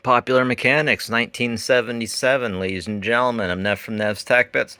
Popular Mechanics, 1977, ladies and gentlemen. I'm Nev from Nev's Tech Bits,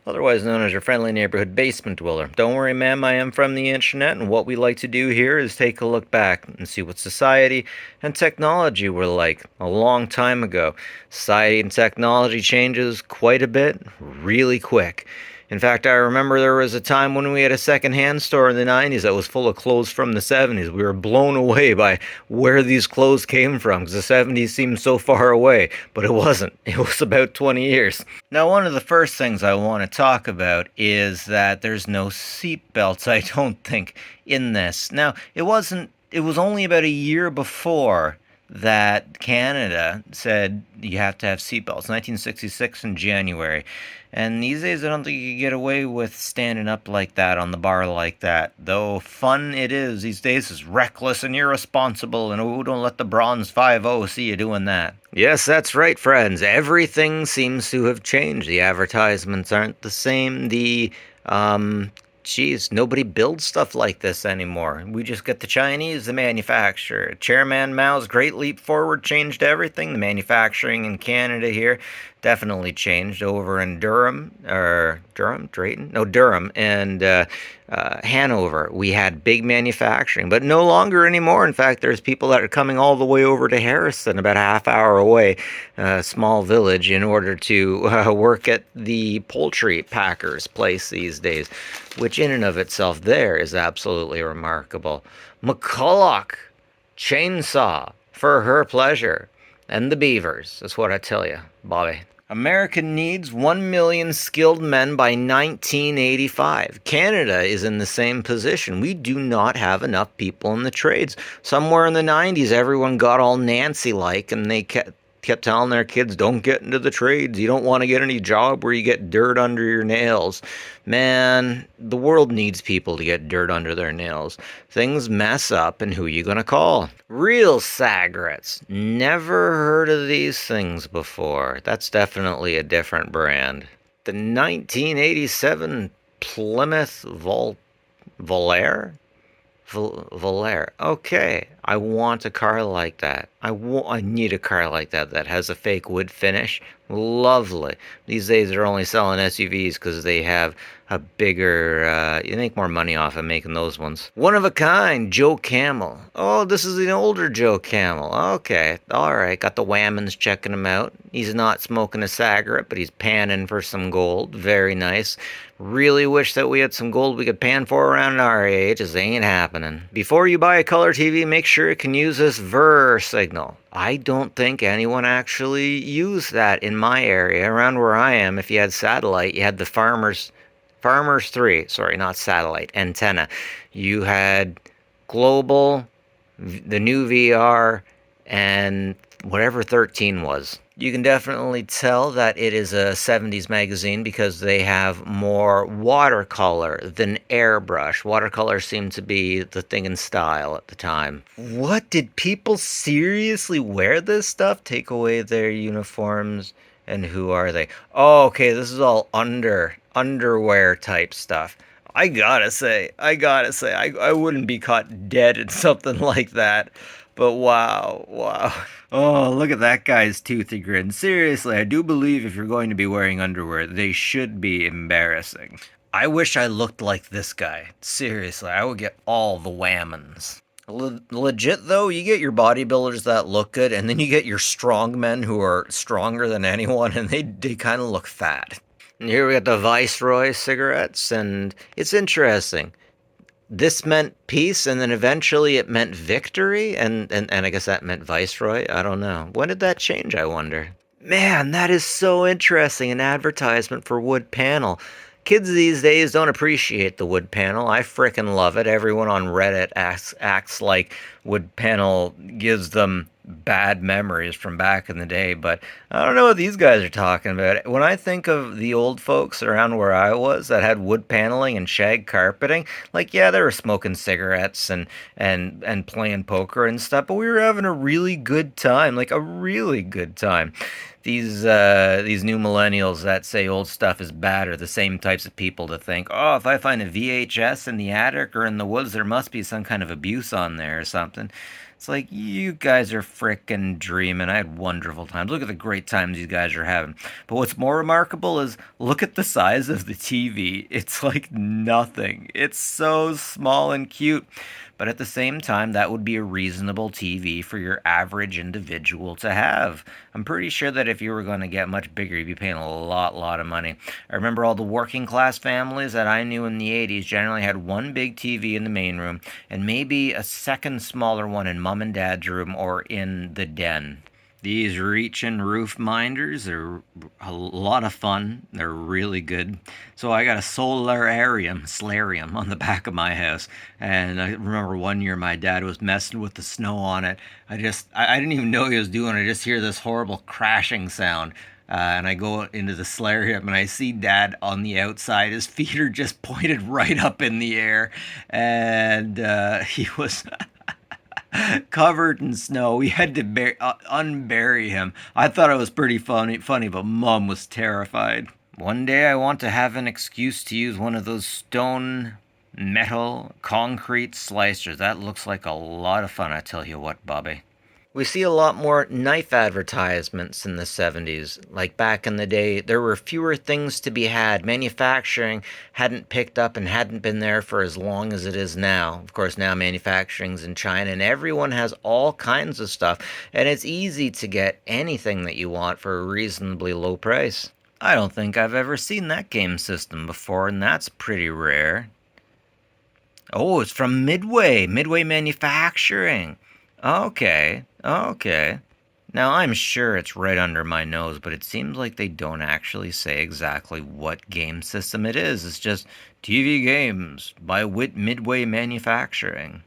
otherwise known as your friendly neighborhood basement dweller. Don't worry, ma'am, I am from the internet, and what we like to do here is take a look back and see what society and technology were like a long time ago. Society and technology changes quite a bit, really quick. In fact, I remember there was a time when we had a secondhand store in the 90s that was full of clothes from the 70s. We were blown away by where these clothes came from because the 70s seemed so far away, but it wasn't. It was about 20 years. Now, one of the first things I want to talk about is that there's no seat belts, I don't think, in this. Now, it was only about a year before that Canada said you have to have seatbelts, 1966 in January. And these days, I don't think you can get away with standing up like that on the bar like that. Though fun it is these days is reckless and irresponsible, and oh, don't let the Bronze 5-0 see you doing that. Yes, that's right, friends. Everything seems to have changed. The advertisements aren't the same. Geez, nobody builds stuff like this anymore. We just get the Chinese, the manufacturer. Chairman Mao's great leap forward changed everything. The manufacturing in Canada here definitely changed over in Durham, or Durham, Drayton? No, Durham and Hanover. We had big manufacturing, but no longer anymore. In fact, there's people that are coming all the way over to Harrison, about a half hour away, a small village, in order to work at the poultry packer's place these days, which in and of itself there is absolutely remarkable. McCulloch chainsaw for her pleasure. And the beavers, that's what I tell you, Bobby. America needs 1 million skilled men by 1985. Canada is in the same position. We do not have enough people in the trades. Somewhere in the 90s, everyone got all Nancy-like, and they kept telling their kids, don't get into the trades. You don't want to get any job where you get dirt under your nails. Man, the world needs people to get dirt under their nails. Things mess up, and who you gonna call? Real Sagrets. Never heard of these things before. That's definitely a different brand. The 1987 Plymouth Volare? Volare. Okay, I want a car like that. I need a car like that that has a fake wood finish. Lovely. These days they're only selling SUVs because they have a bigger, you make more money off of making those ones. One of a kind, Joe Camel. Oh, this is an older Joe Camel. Okay, alright, got the Whammons checking him out. He's not smoking a cigarette, but he's panning for some gold. Very nice. Really wish that we had some gold we could pan for around our age. It ain't happening. Before you buy a color TV, make sure it can use this VER signal. I don't think anyone actually used that in my area. Around where I am, if you had satellite, you had the Farmers 3, sorry, not satellite, antenna. You had Global, the new VR, and whatever 13 was. You can definitely tell that it is a 70s magazine because they have more watercolor than airbrush. Watercolor seemed to be the thing in style at the time. What? Did people seriously wear this stuff? Take away their uniforms? And who are they? Oh, okay, this is all underwear type stuff. I gotta say, I wouldn't be caught dead in something like that. But wow, wow. Oh, look at that guy's toothy grin. Seriously, I do believe if you're going to be wearing underwear, they should be embarrassing. I wish I looked like this guy. Seriously, I would get all the whammons. Legit though, you get your bodybuilders that look good, and then you get your strong men who are stronger than anyone, and they kind of look fat. And here we got the Viceroy cigarettes, and it's interesting. This meant peace, and then eventually it meant victory, and I guess that meant Viceroy. I don't know. When did that change, I wonder? Man, that is so interesting. An advertisement for wood panel. Kids these days don't appreciate the wood panel. I frickin' love it. Everyone on Reddit acts like wood panel gives them bad memories from back in the day, but I don't know what these guys are talking about. When I think of the old folks around where I was that had wood paneling and shag carpeting, like yeah, they were smoking cigarettes and playing poker and stuff, but we were having a really good time, like a really good time. These new millennials that say old stuff is bad are the same types of people to think, oh, if I find a VHS in the attic or in the woods, there must be some kind of abuse on there or something. It's like, you guys are frickin' dreaming. I had wonderful times. Look at the great times you guys are having. But what's more remarkable is look at the size of the TV. It's like nothing. It's so small and cute. But at the same time, that would be a reasonable TV for your average individual to have. I'm pretty sure that if you were going to get much bigger, you'd be paying a lot of money. I remember all the working class families that I knew in the 80s generally had one big TV in the main room and maybe a second smaller one in mom and dad's room or in the den. These reach and roof minders are a lot of fun. They're really good. So I got a solarium on the back of my house. And I remember one year my dad was messing with the snow on it. I didn't even know he was doing it. I just hear this horrible crashing sound. And I go into the solarium and I see dad on the outside. His feet are just pointed right up in the air. And he was covered in snow. We had to unbury him. I thought it was pretty funny, but Mom was terrified. One day I want to have an excuse to use one of those stone, metal, concrete slicers. That looks like a lot of fun, I tell you what, Bobby. We see a lot more knife advertisements in the 70s. Like back in the day, there were fewer things to be had. Manufacturing hadn't picked up and hadn't been there for as long as it is now. Of course, now manufacturing's in China and everyone has all kinds of stuff. And it's easy to get anything that you want for a reasonably low price. I don't think I've ever seen that game system before, and that's pretty rare. Oh, it's from Midway Manufacturing. Okay, okay. Now, I'm sure it's right under my nose, but it seems like they don't actually say exactly what game system it is. It's just TV Games by Midway Manufacturing.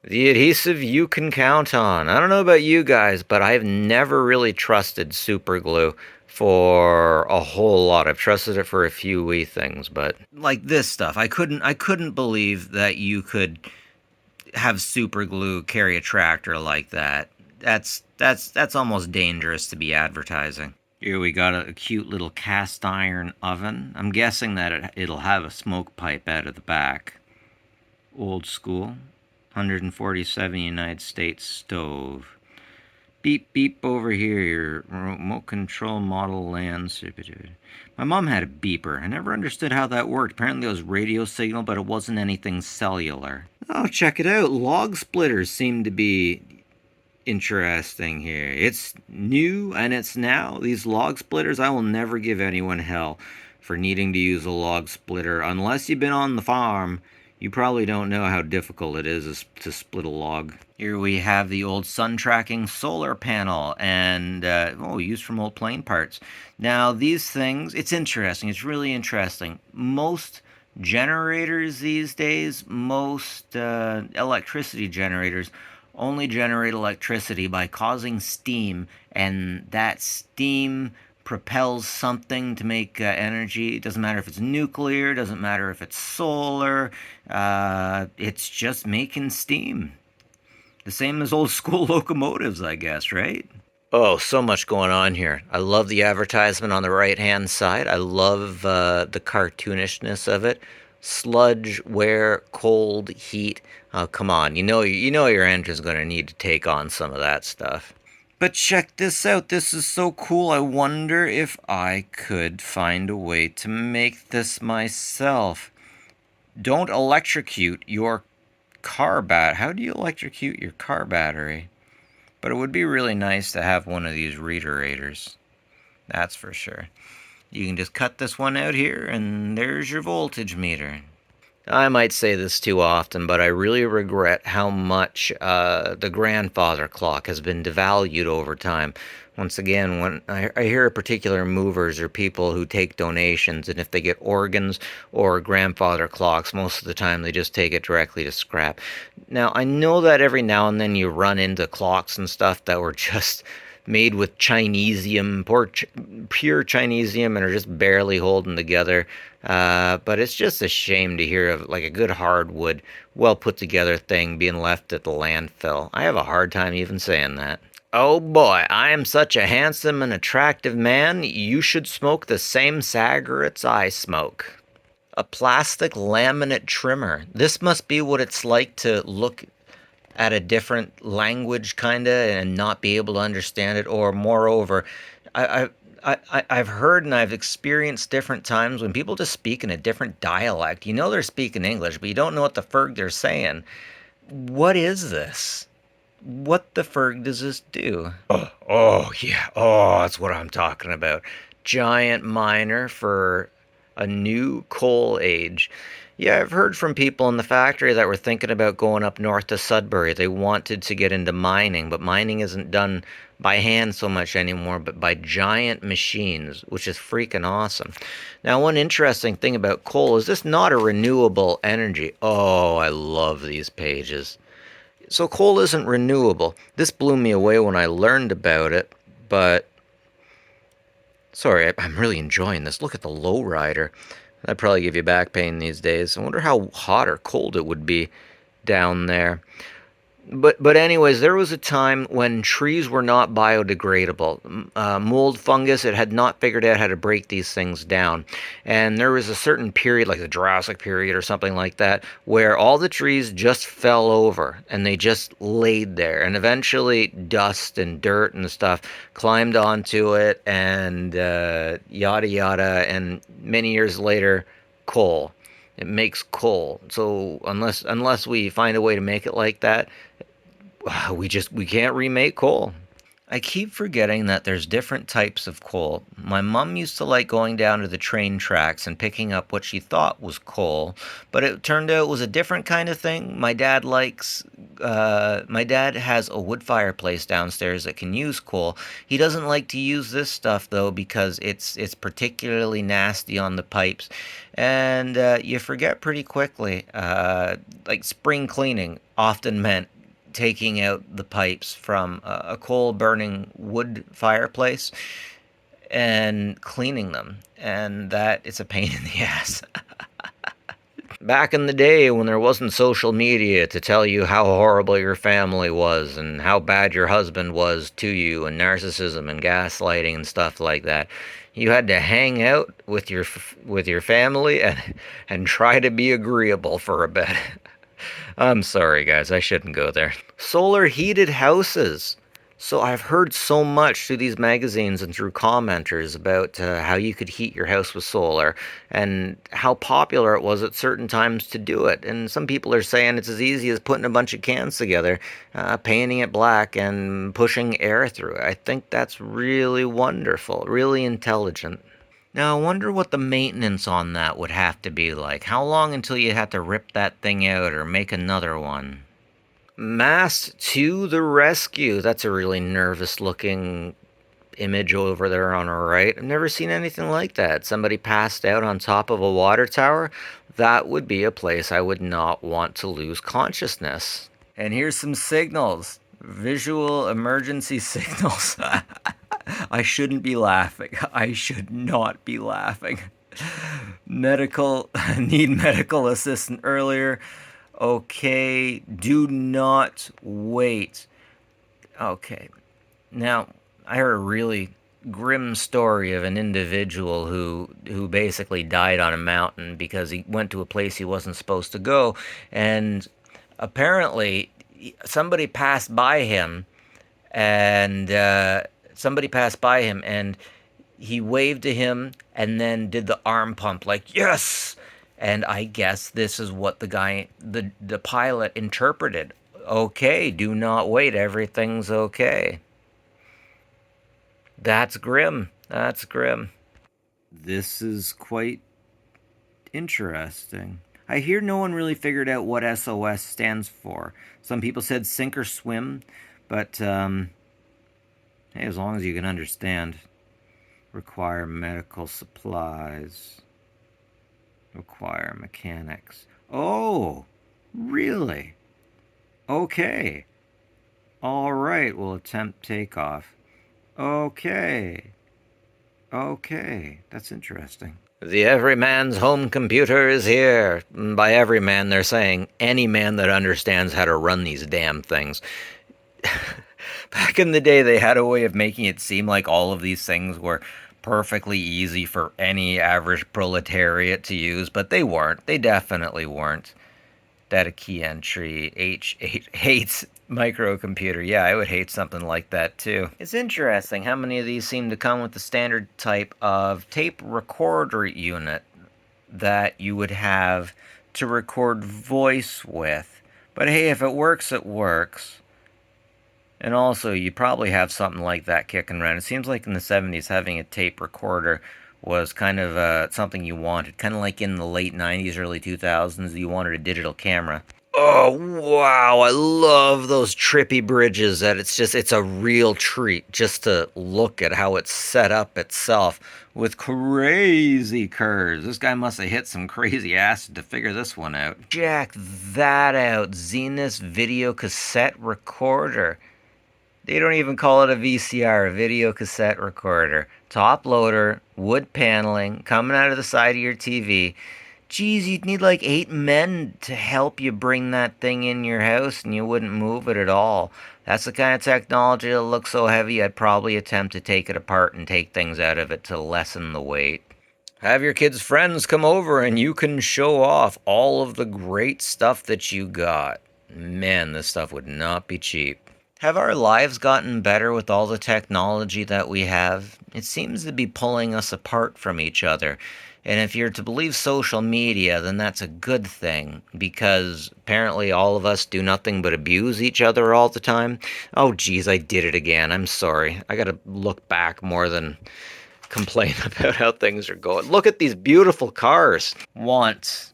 The adhesive you can count on. I don't know about you guys, but I've never really trusted super glue for a whole lot. I've trusted it for a few wee things, but like this stuff, I couldn't believe that you could have super glue carry a tractor like that. That's almost dangerous to be advertising. Here we got a cute little cast iron oven. I'm guessing that it'll have a smoke pipe out of the back. Old school. 147 United States stove. Beep beep over here, your remote control model lands. My mom had a beeper. I never understood how that worked. Apparently it was radio signal, but it wasn't anything cellular. Oh, check it out. Log splitters seem to be interesting here. It's new and it's now. These log splitters, I will never give anyone hell for needing to use a log splitter. Unless you've been on the farm, you probably don't know how difficult it is to split a log. Here we have the old sun tracking solar panel and, used from old plane parts. Now, these things, it's interesting. It's really interesting. Most generators these days, most electricity generators, only generate electricity by causing steam, and that steam propels something to make energy. It doesn't matter if it's nuclear, it doesn't matter if it's solar, it's just making steam. The same as old school locomotives, I guess, right? Oh, so much going on here. I love the advertisement on the right-hand side. I love the cartoonishness of it. Sludge, wear, cold, heat. Oh, come on. You know your engine's going to need to take on some of that stuff. But check this out. This is so cool. I wonder if I could find a way to make this myself. Don't electrocute your car bat. How do you electrocute your car battery? But it would be really nice to have one of these reiterators. That's for sure. You can just cut this one out here, and there's your voltage meter. I might say this too often, but I really regret how much the grandfather clock has been devalued over time. Once again, when I hear particular movers or people who take donations, and if they get organs or grandfather clocks, most of the time they just take it directly to scrap. Now, I know that every now and then you run into clocks and stuff that were just made with Chinesium, pure Chinesium, and are just barely holding together. But it's just a shame to hear of like a good hardwood, well put together thing being left at the landfill. I have a hard time even saying that. Oh boy, I am such a handsome and attractive man, you should smoke the same cigarettes I smoke. A plastic laminate trimmer. This must be what it's like to look at a different language, kinda, and not be able to understand it. Or moreover, I, I've heard and I've experienced different times when people just speak in a different dialect. You know they're speaking English, but you don't know what the ferg they're saying. What is this? What the ferg does this do? Oh, yeah. Oh, that's what I'm talking about. Giant miner for a new coal age. Yeah, I've heard from people in the factory that were thinking about going up north to Sudbury. They wanted to get into mining, but mining isn't done by hand so much anymore, but by giant machines, which is freaking awesome. Now, one interesting thing about coal is this not a renewable energy. Oh, I love these pages. So coal isn't renewable. This blew me away when I learned about it, but sorry, I'm really enjoying this. Look at the lowrider. That'd probably give you back pain these days. I wonder how hot or cold it would be down there. But anyways, there was a time when trees were not biodegradable. Mold, fungus, it had not figured out how to break these things down. And there was a certain period, like the Jurassic period or something like that, where all the trees just fell over and they just laid there. And eventually dust and dirt and stuff climbed onto it and yada yada. And many years later, coal. It makes coal. So unless we find a way to make it like that, we can't remake coal. I keep forgetting that there's different types of coal. My mom used to like going down to the train tracks and picking up what she thought was coal, but it turned out it was a different kind of thing. My dad has a wood fireplace downstairs that can use coal. He doesn't like to use this stuff though because it's particularly nasty on the pipes, and you forget pretty quickly. Like spring cleaning often meant taking out the pipes from a coal burning wood fireplace and cleaning them. And that it's a pain in the ass. Back in the day when there wasn't social media to tell you how horrible your family was and how bad your husband was to you and narcissism and gaslighting and stuff like that, you had to hang out with your family and try to be agreeable for a bit. I'm sorry, guys, I shouldn't go there. Solar heated houses. So I've heard so much through these magazines and through commenters about how you could heat your house with solar and how popular it was at certain times to do it. And some people are saying it's as easy as putting a bunch of cans together, painting it black, and pushing air through it. I think that's really wonderful, really intelligent. Now, I wonder what the maintenance on that would have to be like. How long until you have to rip that thing out or make another one? Mass to the rescue. That's a really nervous looking image over there on our right. I've never seen anything like that. Somebody passed out on top of a water tower. That would be a place I would not want to lose consciousness. And here's some signals. Visual emergency signals. I shouldn't be laughing. I should not be laughing. Medical, need medical assistance earlier. Okay, do not wait. Okay, now I heard a really grim story of an individual who basically died on a mountain because he went to a place he wasn't supposed to go, and apparently somebody passed by him and he waved to him and then did the arm pump like yes. And I guess this is what the pilot interpreted. Okay, do not wait, everything's okay. That's grim. That's grim. This is quite interesting. I hear no one really figured out what SOS stands for. Some people said sink or swim, but hey, as long as you can understand. Require medical supplies. Require mechanics. Oh, really? Okay. All right, we'll attempt takeoff. Okay. Okay, that's interesting. The everyman's home computer is here. By everyman, they're saying any man that understands how to run these damn things. Back in the day, they had a way of making it seem like all of these things were perfectly easy for any average proletariat to use, but they weren't. They definitely weren't. Data key entry, H8 hates microcomputer. Yeah, I would hate something like that too. It's interesting how many of these seem to come with the standard type of tape recorder unit that you would have to record voice with. But hey, if it works, it works. And also, you probably have something like that kicking around. It seems like in the 70s, having a tape recorder was kind of something you wanted. Kind of like in the late 90s, early 2000s, you wanted a digital camera. Oh, wow. I love those trippy bridges that it's a real treat just to look at how it's set up itself with crazy curves. This guy must have hit some crazy acid to figure this one out. Check that out. Zenith video cassette recorder. They don't even call it a VCR, a video cassette recorder. Top loader, wood paneling, coming out of the side of your TV. Geez, you'd need like 8 men to help you bring that thing in your house and you wouldn't move it at all. That's the kind of technology that looks so heavy I'd probably attempt to take it apart and take things out of it to lessen the weight. Have your kids' friends come over and you can show off all of the great stuff that you got. Man, this stuff would not be cheap. Have our lives gotten better with all the technology that we have? It seems to be pulling us apart from each other. And if you're to believe social media, then that's a good thing because apparently all of us do nothing but abuse each other all the time. Oh, geez, I did it again. I'm sorry. I gotta look back more than complain about how things are going. Look at these beautiful cars. Want.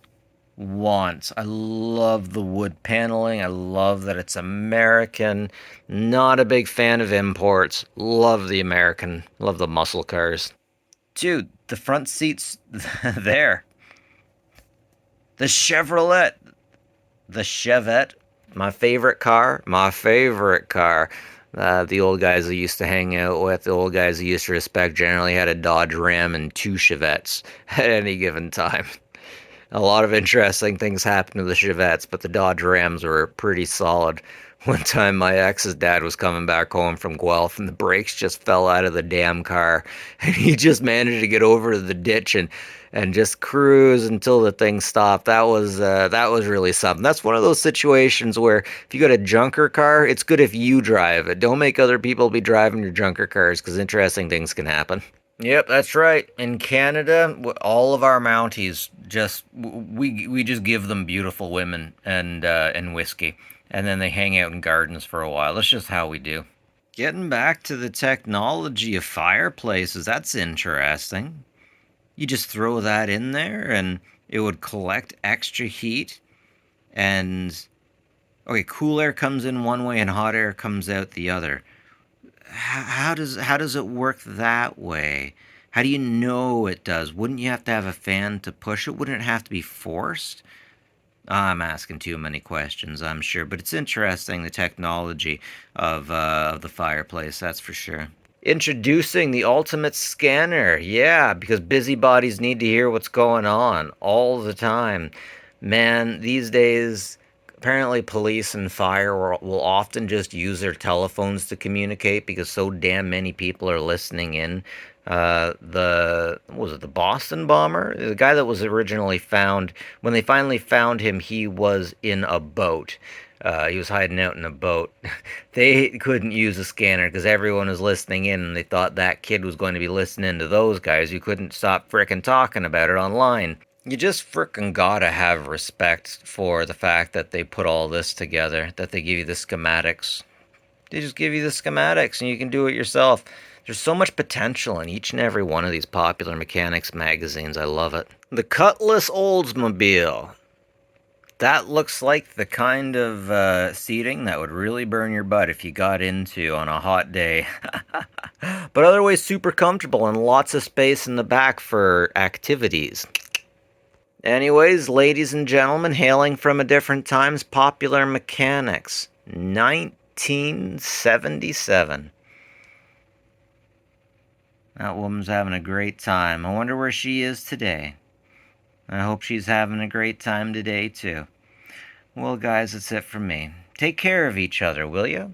I love the wood paneling. I love that it's American. Not a big fan of imports. Love the American. Love the muscle cars. Dude, the front seats there. The Chevrolet. The Chevette. My favorite car. My favorite car. The old guys I used to hang out with, the old guys I used to respect, generally had a Dodge Ram and 2 Chevettes at any given time. A lot of interesting things happened to the Chevettes, but the Dodge Rams were pretty solid. One time my ex's dad was coming back home from Guelph and the brakes just fell out of the damn car. And he just managed to get over to the ditch and just cruise until the thing stopped. That was really something. That's one of those situations where if you got a junker car, it's good if you drive it. Don't make other people be driving your junker cars because interesting things can happen. Yep, that's right. In Canada, all of our Mounties just we just give them beautiful women and whiskey, and then they hang out in gardens for a while. That's just how we do. Getting back to the technology of fireplaces, that's interesting. You just throw that in there, and it would collect extra heat, and okay, cool air comes in one way and hot air comes out the other. How does it work that way? How do you know it does? Wouldn't you have to have a fan to push it? Wouldn't it have to be forced? I'm asking too many questions, I'm sure, but it's interesting the technology of the fireplace, that's for sure. Introducing the ultimate scanner. Yeah, because busybodies need to hear what's going on all the time. Man, these days, apparently police and fire will often just use their telephones to communicate because so damn many people are listening in. The Boston bomber? The guy that was originally found, when they finally found him, he was in a boat. He was hiding out in a boat. They couldn't use a scanner because everyone was listening in and they thought that kid was going to be listening to those guys who couldn't stop frickin' talking about it online. You just frickin' gotta have respect for the fact that they put all this together, that they give you the schematics. They just give you the schematics and you can do it yourself. There's so much potential in each and every one of these popular mechanics magazines. I love it. The Cutlass Oldsmobile. That looks like the kind of seating that would really burn your butt if you got into on a hot day. But otherwise super comfortable and lots of space in the back for activities. Anyways, ladies and gentlemen, hailing from a different times, popular mechanics. 1977. That woman's having a great time. I wonder where she is today. I hope she's having a great time today, too. Well, guys, that's it from me. Take care of each other, will you?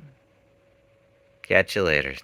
Catch you later.